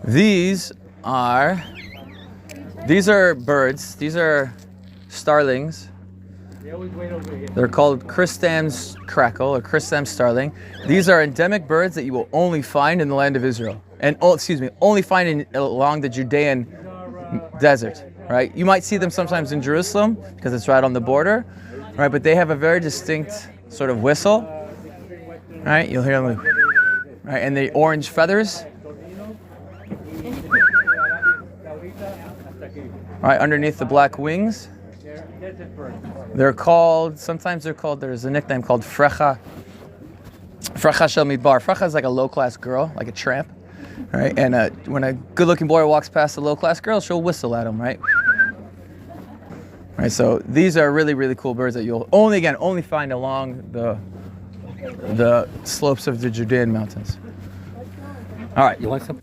These are birds. These are starlings. They're called Tristram's crackle or Tristram's starling. These are endemic birds that you will only find in the land of Israel, and only find along the Judean desert. Right? You might see them sometimes in Jerusalem because it's right on the border. Right? But they have a very distinct sort of whistle. Right? You'll hear them. Right? And the orange feathers. Right underneath the black wings. Sometimes they're called, there's a nickname called Frecha Shel Midbar. Frecha is like a low-class girl, like a tramp, right? And when a good-looking boy walks past a low-class girl, she'll whistle at him, right? Right, so these are really, really cool birds that you'll only find along the slopes of the Judean mountains. All right, you like some?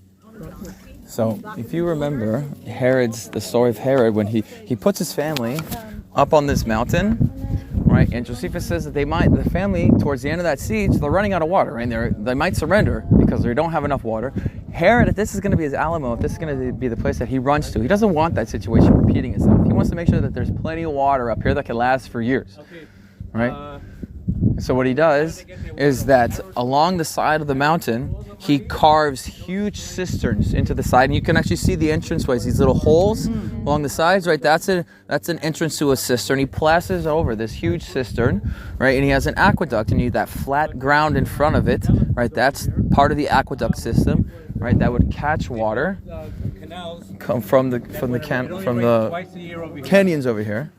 So if you remember the story of Herod, when he puts his family up on this mountain, right? And Josephus says that the family, towards the end of that siege, they're running out of water, right? They might surrender because they don't have enough water. Herod, if this is going to be his Alamo, if this is going to be the place that he runs to, he doesn't want that situation repeating itself. He wants to make sure that there's plenty of water up here that can last for years, right? So what he does is that along the side of the mountain, he carves huge cisterns into the side, and you can actually see the entranceways, these little holes along the sides, right? That's an entrance to a cistern. He plasters over this huge cistern, right? And he has an aqueduct, and you need that flat ground in front of it, right? That's part of the aqueduct system, right? That would catch water come from the canyons over here.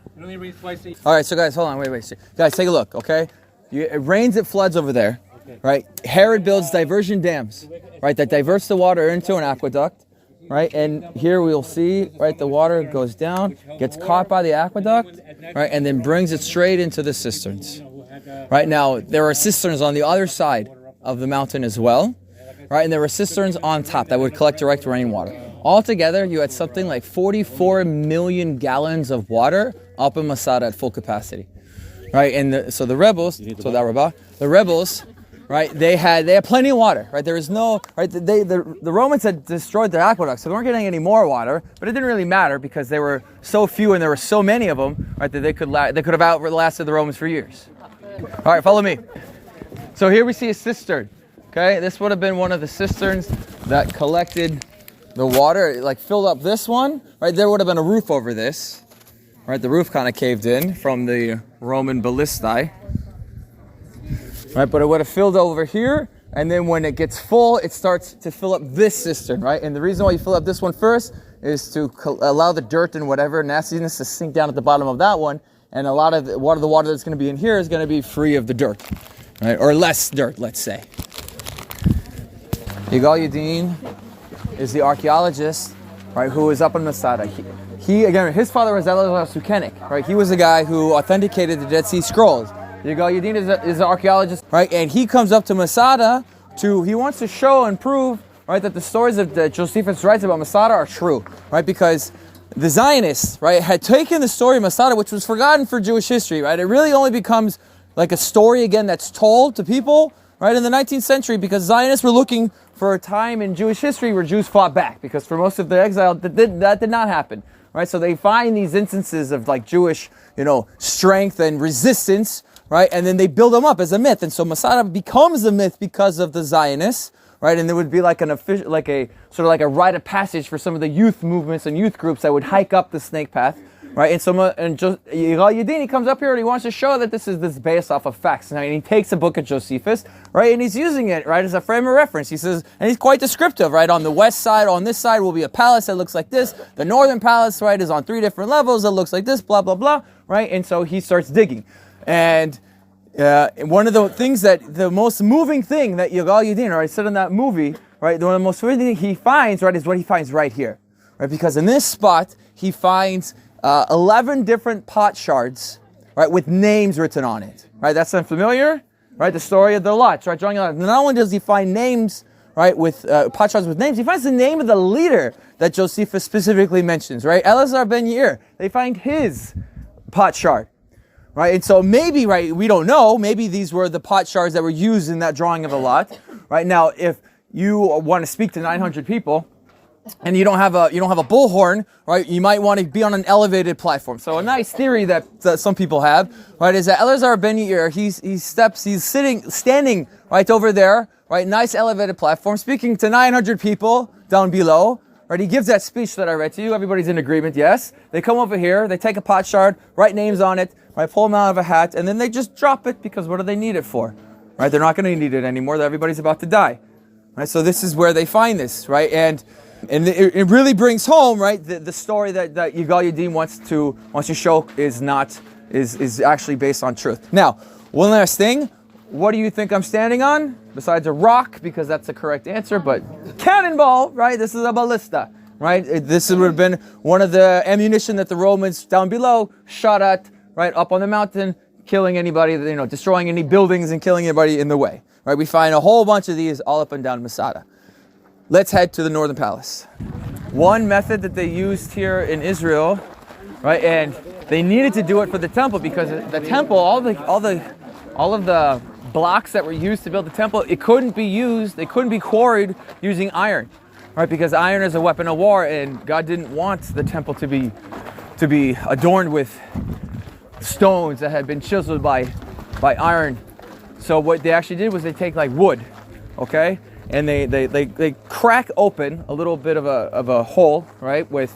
All right, so guys, hold on, wait. Guys, take a look, okay? It rains, it floods over there, right? Herod builds diversion dams, right, that diverts the water into an aqueduct, right? And here we'll see, right, the water goes down, gets caught by the aqueduct, right, and then brings it straight into the cisterns. Right now, there are cisterns on the other side of the mountain as well, right? And there were cisterns on top that would collect direct rainwater. Altogether, you had something like 44 million gallons of water up in Masada at full capacity. Right, and the rebels, right? They had plenty of water, right? There was no, right? The Romans had destroyed their aqueducts, so they weren't getting any more water. But it didn't really matter because there were so few and there were so many of them, right? That they could have outlasted the Romans for years. All right, follow me. So here we see a cistern. Okay, this would have been one of the cisterns that collected the water, like filled up this one, right? There would have been a roof over this. Right, the roof kind of caved in from the Roman ballistae. Right, but it would have filled over here, and then when it gets full, it starts to fill up this cistern, right? And the reason why you fill up this one first is to allow the dirt and whatever nastiness to sink down at the bottom of that one, and a lot of the water that's going to be in here is going to be free of the dirt, right? Or less dirt, let's say. Yigal Yadin is the archaeologist, right, who is up in Masada. His father was Elazar Sukenik, right? He was the guy who authenticated the Dead Sea Scrolls. Yigal Yadin is an archaeologist, right? And he comes up to Masada he wants to show and prove, right, that the stories that Josephus writes about Masada are true, right? Because the Zionists, right, had taken the story of Masada, which was forgotten for Jewish history, right? It really only becomes like a story again that's told to people, right, in the 19th century, because Zionists were looking for a time in Jewish history where Jews fought back, because for most of the exile, that did not happen. Right, so they find these instances of like Jewish, strength and resistance, right, and then they build them up as a myth, and so Masada becomes a myth because of the Zionists, right, and there would be like a rite of passage for some of the youth movements and youth groups that would hike up the snake path, right, and Yigal Yadin comes up here and he wants to show that this is based off of facts, and he takes a book of Josephus, right, and he's using it, right, as a frame of reference. He says, and he's quite descriptive, right, on the west side, on this side will be a palace that looks like this, the northern palace, right, is on 3 different levels that looks like this, blah, blah, blah, right, and so he starts digging, and one of the most moving thing that Yigal Yadin, right, said in that movie, right, one of the most moving thing he finds, right, is what he finds right here, right, because in this spot, he finds 11 different pot shards, right, with names written on it, right? That's unfamiliar, right? The story of the lots, right? Drawing lots. Not only does he find names, right, with pot shards with names, he finds the name of the leader that Josephus specifically mentions, right? Elazar ben Yair. They find his pot shard, right? And so maybe, right, we don't know. Maybe these were the pot shards that were used in that drawing of the lot, right? Now, if you want to speak to 900 people, and you don't have a bullhorn, right? You might want to be on an elevated platform. So a nice theory that some people have, right, is that Elazar ben Yair, he's standing right over there, right, nice elevated platform, speaking to 900 people down below, right? He gives that speech that I read to you. Everybody's in agreement, yes. They come over here, they take a pot shard, write names on it, right, pull them out of a hat, and then they just drop it because what do they need it for, right? They're not going to need it anymore. Everybody's about to die, right? So this is where they find this, right, and it really brings home, right, the story that Yigal Yadim wants to show is actually based on truth. Now, one last thing. What do you think I'm standing on? Besides a rock, because that's the correct answer, but cannonball, right? This is a ballista, right? This would have been one of the ammunition that the Romans down below shot at, right, up on the mountain, killing anybody, destroying any buildings and killing anybody in the way, right? We find a whole bunch of these all up and down Masada. Let's head to the Northern Palace. One method that they used here in Israel, right, and they needed to do it for the temple because the temple, all of the blocks that were used to build the temple, it couldn't be quarried using iron, right? Because iron is a weapon of war, and God didn't want the temple to be adorned with stones that had been chiseled by iron. So what they actually did was they take like wood, okay? And they crack open a little bit of a hole, right, with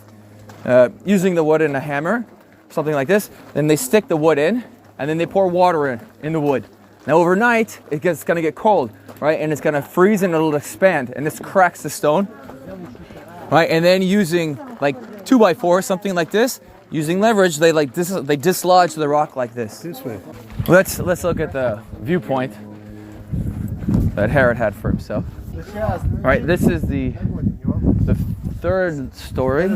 using the wood and a hammer, something like this. Then they stick the wood in, and then they pour water in the wood. Now overnight, it's going to get cold, right, and it's going to freeze and it'll expand, and this cracks the stone, right. And then using like 2x4, something like this, using leverage, they dislodge the rock like this. This way. Let's look at the viewpoint that Herod had for himself. All right, this is the third story.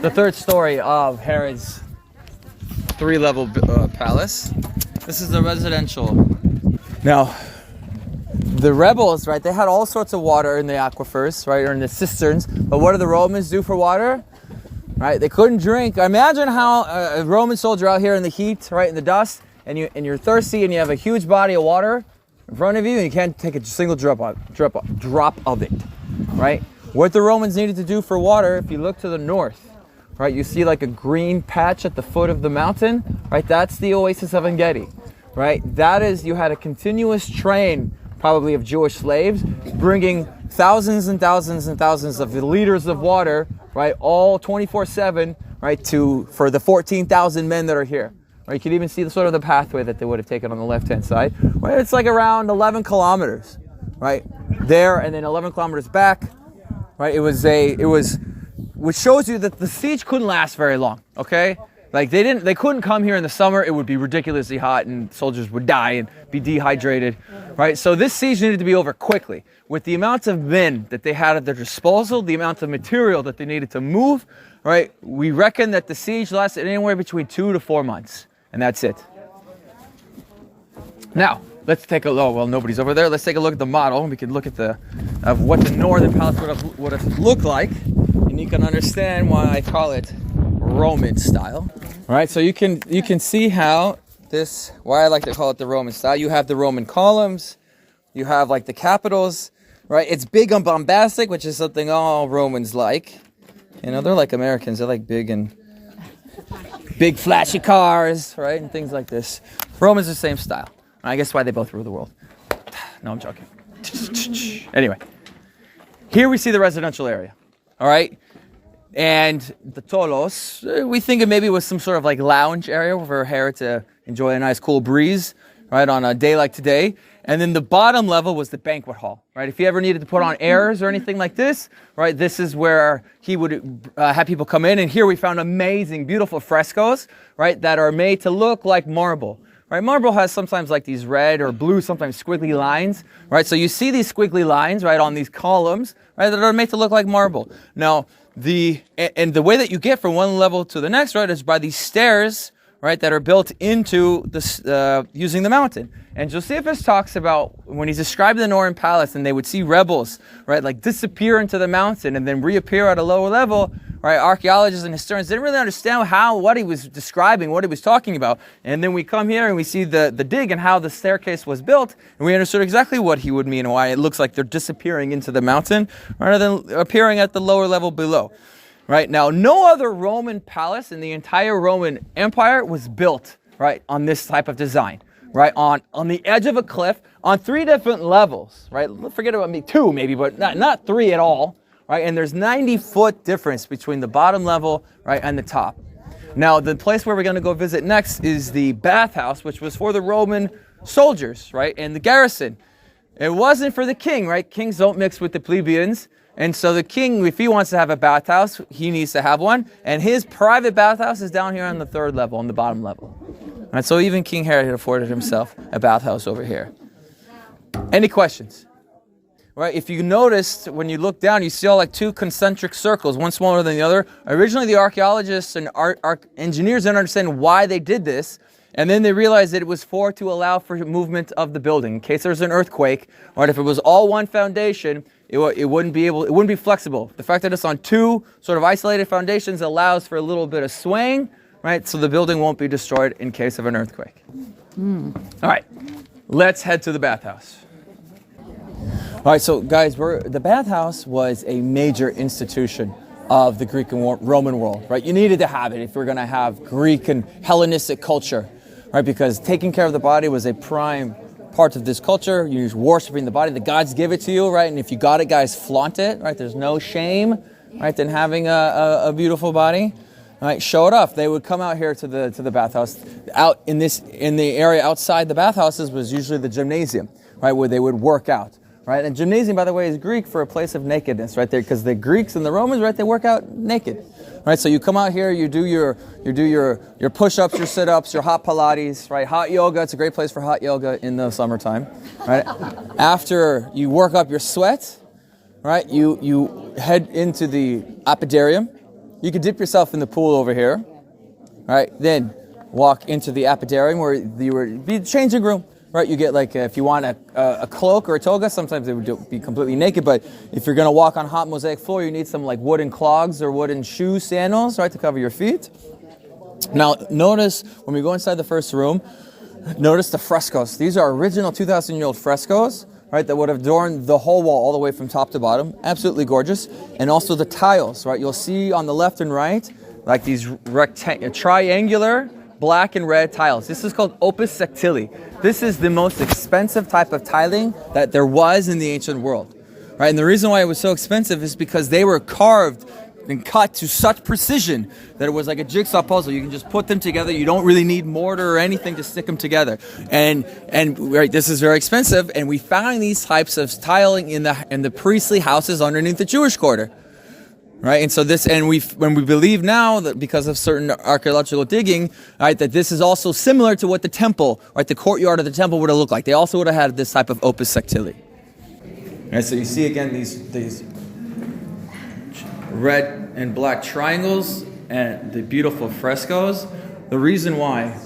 The third story of Herod's 3-level palace. This is the residential. Now, the rebels, right? They had all sorts of water in the aquifers, right, or in the cisterns. But what do the Romans do for water? Right, they couldn't drink. Imagine how a Roman soldier out here in the heat, right, in the dust, and you're thirsty, and you have a huge body of water in front of you, and you can't take a single drop of it, right? What the Romans needed to do for water, if you look to the north, right, you see like a green patch at the foot of the mountain, right? That's the Oasis of En-Gedi, right? That is, you had a continuous train, probably of Jewish slaves, bringing thousands and thousands and thousands of liters of water, right, all 24/7, right, for the 14,000 men that are here. Right, you can even see the pathway that they would have taken on the left-hand side. Right, it's like around 11 kilometers, right, there, and then 11 kilometers back. Right, it was which shows you that the siege couldn't last very long. Okay, like they couldn't come here in the summer. It would be ridiculously hot, and soldiers would die and be dehydrated. Right, so this siege needed to be over quickly. With the amount of men that they had at their disposal, the amount of material that they needed to move, right, we reckon that the siege lasted anywhere between 2 to 4 months. And that's it. Now, let's take a look. Well, nobody's over there. Let's take a look at the model. We can look at what the Northern Palace would have looked like, and you can understand why I call it Roman style. All right, so you can see why I like to call it the Roman style. You have the Roman columns. You have like the capitals, right? It's big and bombastic, which is something all Romans like. They're like Americans. They're like big flashy cars, right, and things like this. Romans the same style. I guess why they both rule the world. No, I'm joking. Anyway, here we see the residential area, all right? And the Tolos, we think it maybe was some sort of like lounge area for Herod to enjoy a nice cool breeze, right, on a day like today. And then the bottom level was the banquet hall, right? If he ever needed to put on airs or anything like this, right, this is where he would have people come in. And here we found amazing, beautiful frescoes, right, that are made to look like marble, right? Marble has sometimes like these red or blue, sometimes squiggly lines, right? So you see these squiggly lines, right, on these columns, right, that are made to look like marble. Now, the way that you get from one level to the next, right, is by these stairs, right, that are built into this using the mountain. And Josephus talks about when he's describing the Northern Palace, and they would see rebels, right, like disappear into the mountain and then reappear at a lower level, right, archaeologists and historians didn't really understand what he was describing, what he was talking about. And then we come here and we see the dig and how the staircase was built, and we understood exactly what he would mean and why it looks like they're disappearing into the mountain rather than appearing at the lower level below. Right, now, no other Roman palace in the entire Roman Empire was built, right, on this type of design. Right, on the edge of a cliff, on 3 different levels, right? Forget about me, 2 maybe, but not 3 at all, right? And there's 90-foot difference between the bottom level, right, and the top. Now, the place where we're going to go visit next is the Bathhouse, which was for the Roman soldiers, right, and the garrison. It wasn't for the king, right? Kings don't mix with the plebeians. And so the king, if he wants to have a bathhouse, he needs to have one. And his private bathhouse is down here on the 3rd level, on the bottom level. Right, so even King Herod had afforded himself a bathhouse over here. Any questions? Right, if you noticed, when you look down, you see all like 2 concentric circles, one smaller than the other. Originally, the archaeologists and engineers didn't understand why they did this. And then they realized that it was to allow for movement of the building. In case there's an earthquake, or if it was all one foundation, it wouldn't be flexible. The fact that it's on 2 sort of isolated foundations allows for a little bit of swaying, right? So the building won't be destroyed in case of an earthquake. All right, let's head to the bathhouse. All right, so guys, the bathhouse was a major institution of the Greek and Roman world, right? You needed to have it if we're going to have Greek and Hellenistic culture, right? Because taking care of the body was a prime part of this culture. You're worshiping the body. The gods give it to you, right? And if you got it, guys, flaunt it, right? There's no shame, right, in having a beautiful body. Right, show it off. They would come out here to the bathhouse. Out in the area outside the bathhouses was usually the gymnasium, right, where they would work out. Right, and gymnasium, by the way, is Greek for a place of nakedness, right there, because the Greeks and the Romans, right, they work out naked. Right, so you come out here, you do your push-ups, your sit-ups, your hot Pilates, right, hot yoga. It's a great place for hot yoga in the summertime. Right, after you work up your sweat, right, you head into the apodarium. You could dip yourself in the pool over here, right? Then walk into the apodarium where you would be changing room, right? You get like, if you want a cloak or a toga, sometimes it would be completely naked, but if you're going to walk on hot mosaic floor, you need some like wooden clogs or wooden shoe sandals, right, to cover your feet. Now, notice when we go inside the first room, notice the frescoes. These are original 2,000-year-old frescoes, right, that would have adorned the whole wall all the way from top to bottom. Absolutely gorgeous. And also the tiles, right? You'll see on the left and right, like these triangular black and red tiles. This is called opus sectili. This is the most expensive type of tiling that there was in the ancient world, right? And the reason why it was so expensive is because they were carved and cut to such precision that it was like a jigsaw puzzle. You can just put them together. You don't really need mortar or anything to stick them together. And right, this is very expensive. And we found these types of tiling in the priestly houses underneath the Jewish quarter, right? And so when we believe now that because of certain archaeological digging, right, that this is also similar to what the temple, right, the courtyard of the temple would have looked like. They also would have had this type of opus sectili. Right, so you see again these red and black triangles and the beautiful frescoes. The reason why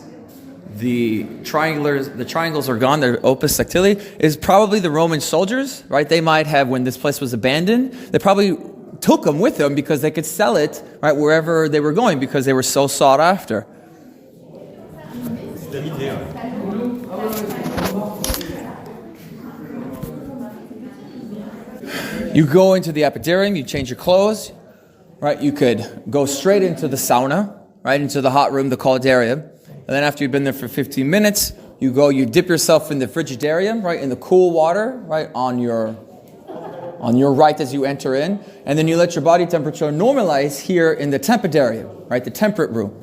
the triangles are gone, they're opus sectili, is probably the Roman soldiers, right? They might have, when this place was abandoned, they probably took them with them because they could sell it, right, wherever they were going because they were so sought after. You go into the apodarium, you change your clothes, right? You could go straight into the sauna, right, into the hot room, the caldarium. And then after you've been there for 15 minutes, you dip yourself in the frigidarium, right, in the cool water, right, on your right as you enter in. And then you let your body temperature normalize here in the tempedarium, right, the temperate room.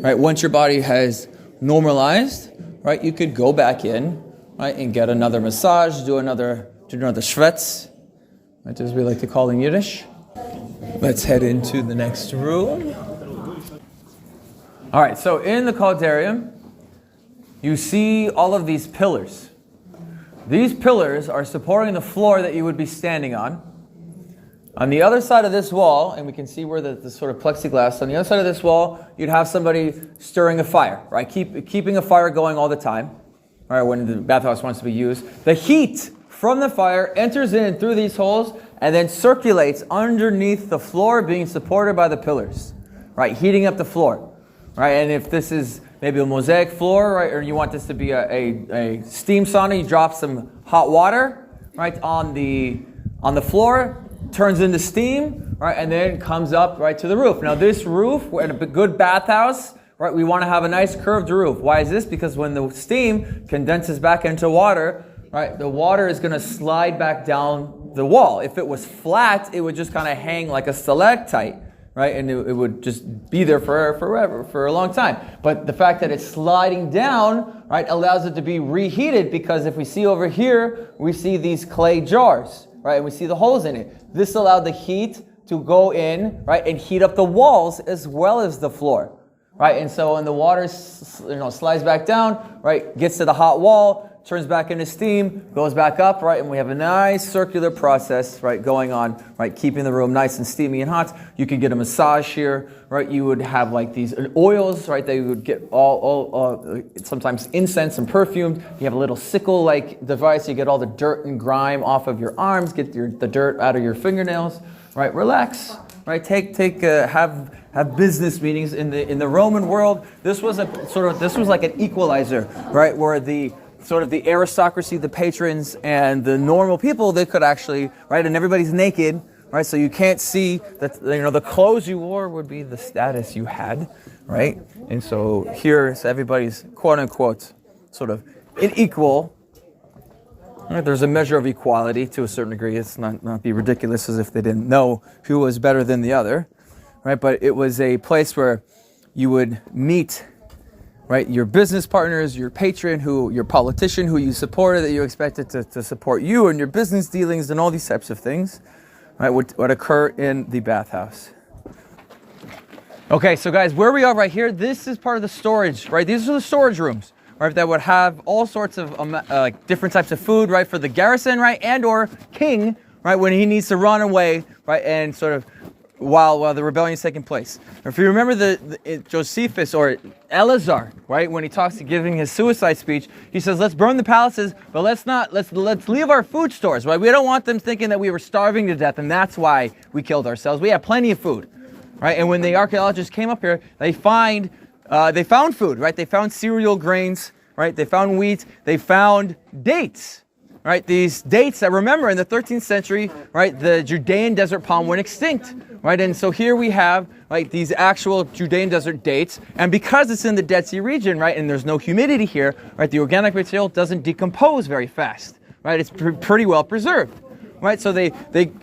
Right, once your body has normalized, right, you could go back in, right, and get another massage, do another schwetz, right, as we like to call in Yiddish. Let's head into the next room. All right, so in the caldarium, you see all of these pillars. These pillars are supporting the floor that you would be standing on. On the other side of this wall, and we can see where the sort of plexiglass, on the other side of this wall, you'd have somebody stirring a fire, right? Keeping a fire going all the time, right, when the bathhouse wants to be used. The heat from the fire, enters in through these holes, and then circulates underneath the floor, being supported by the pillars, right? Heating up the floor, right? And if this is maybe a mosaic floor, right, or you want this to be a steam sauna, you drop some hot water, right, on the floor, turns into steam, right, and then comes up right to the roof. Now this roof, in a good bathhouse, right, we want to have a nice curved roof. Why is this? Because when the steam condenses back into water, right, the water is going to slide back down the wall. If it was flat, it would just kind of hang like a stalactite, right, and it would just be there forever, for a long time. But the fact that it's sliding down, right, allows it to be reheated, because if we see over here, we see these clay jars, right, and we see the holes in it. This allowed the heat to go in, right, and heat up the walls as well as the floor, right, and so when the water, slides back down, right, gets to the hot wall, turns back into steam, goes back up, right, and we have a nice circular process, right, going on, right, keeping the room nice and steamy and hot. You could get a massage here, right, you would have like these oils, right, they would get all sometimes incense and perfumed. You have a little sickle-like device, you get all the dirt and grime off of your arms, get the dirt out of your fingernails, right, relax, right, have business meetings. In the Roman world. This was like an equalizer, right, where the aristocracy, the patrons, and the normal people, they could actually, right, and everybody's naked, right, so you can't see that, the clothes you wore would be the status you had, right, and so here, everybody's quote-unquote sort of equal, right? There's a measure of equality to a certain degree. It's not be ridiculous as if they didn't know who was better than the other, right, but it was a place where you would meet, right, your business partners, your patron, your politician who you supported, that you expected to support you and your business dealings, and all these types of things, right, would occur in the bathhouse. Okay, so guys, where we are right here, this is part of the storage, right? These are the storage rooms, right, that would have all sorts of different types of food, right, for the garrison, right, and or king, right, when he needs to run away, right, and sort of while the rebellion is taking place. If you remember the Josephus or Eleazar, right, when he talks to giving his suicide speech, he says, let's burn the palaces, but let's leave our food stores, right? We don't want them thinking that we were starving to death, and that's why we killed ourselves. We have plenty of food, right? And when the archaeologists came up here, they found food, right? They found cereal grains, right? They found wheat, they found dates. Right, these dates that, remember, in the 13th century, right, the Judean desert palm went extinct, right, and so here we have, like, these actual Judean desert dates, and because it's in the Dead Sea region, right, and there's no humidity here, right, the organic material doesn't decompose very fast, right, it's pretty well preserved, right, so they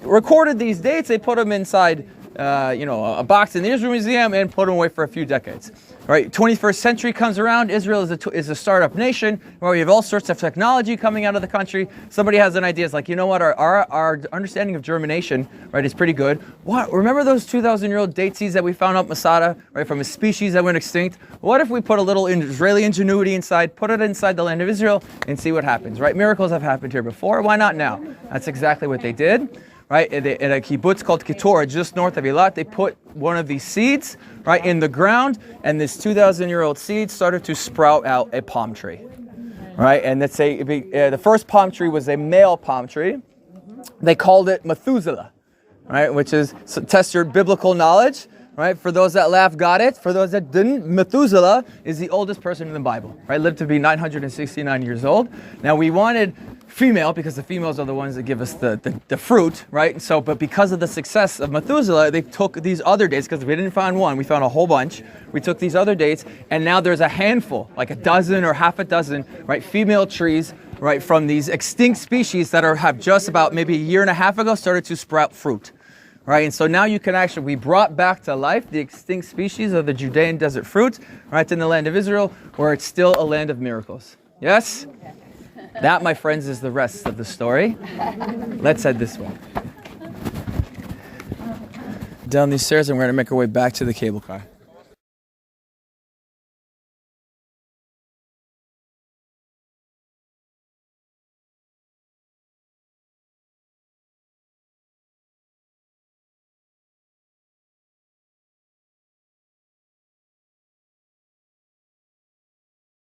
recorded these dates, they put them inside, a box in the Israel Museum and put them away for a few decades. Right, 21st century comes around. Israel is a startup nation where we have all sorts of technology coming out of the country. Somebody has an idea. It's like, you know what? Our understanding of germination, right, is pretty good. What? Remember those 2,000-year-old date seeds that we found up Masada, right, from a species that went extinct? What if we put a little Israeli ingenuity inside, put it inside the land of Israel, and see what happens? Right, miracles have happened here before. Why not now? That's exactly what they did. Right, in a kibbutz called Keturah, just north of Eilat, they put one of these seeds, right, in the ground, and this 2,000-year-old seed started to sprout out a palm tree, right? And the first palm tree was a male palm tree. They called it Methuselah, right, which is, so test your biblical knowledge, right? For those that laughed, got it. For those that didn't, Methuselah is the oldest person in the Bible, right? Lived to be 969 years old. Now, we wanted female, because the females are the ones that give us the fruit, right? So, but because of the success of Methuselah, they took these other dates, because we didn't find one, we found a whole bunch. We took these other dates, and now there's a handful, like a dozen or half a dozen, right, female trees, right, from these extinct species that have just about maybe a year and a half ago started to sprout fruit, right? And so now you can we brought back to life the extinct species of the Judean desert fruit, right, in the land of Israel, where it's still a land of miracles. Yes? That, my friends, is the rest of the story. Let's head this way. Down these stairs, and we're going to make our way back to the cable car.